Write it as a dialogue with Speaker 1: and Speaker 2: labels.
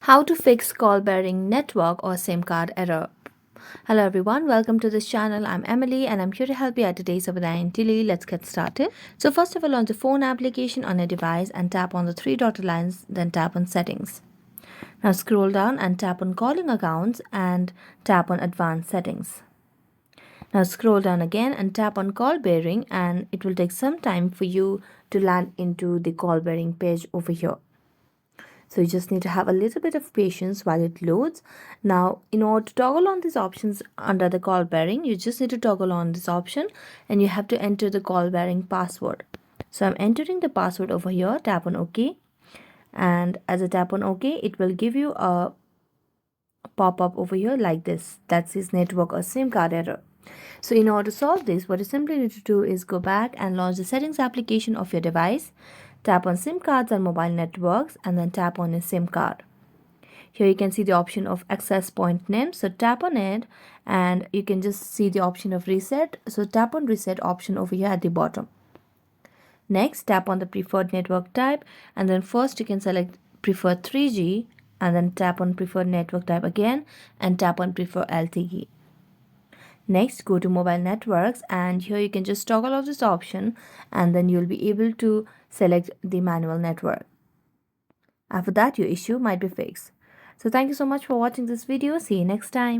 Speaker 1: How to fix call bearing network or SIM card error. Hello everyone, welcome to this channel. I'm Emily and I'm here to help you out today. So without any delay, let's get started. So first of all, launch the phone application on a device and tap on the three dotted lines, then tap on settings. Now scroll down and tap on calling accounts and tap on advanced settings. Now scroll down again and tap on call bearing, and it will take some time for you to land into the call bearing page over here. So you just need to have a little bit of patience while it loads. Now, in order to toggle on these options under the call bearing, you just need to toggle on this option and you have to enter the call bearing password. So I'm entering the password over here, tap on OK. And as I tap on OK, it will give you a pop-up over here like this. That says network or SIM card error. So in order to solve this, what you simply need to do is go back and launch the settings application of your device. Tap on SIM cards and mobile networks and then tap on a SIM card. Here you can see the option of access point name. So tap on it and you can just see the option of reset. So tap on reset option over here at the bottom. Next, tap on the preferred network type and then first you can select preferred 3G and then tap on preferred network type again and tap on prefer LTE. Next, go to mobile networks and here you can just toggle off this option and then you'll be able to select the manual network. After that, your issue might be fixed. So thank you so much for watching this video. See you next time.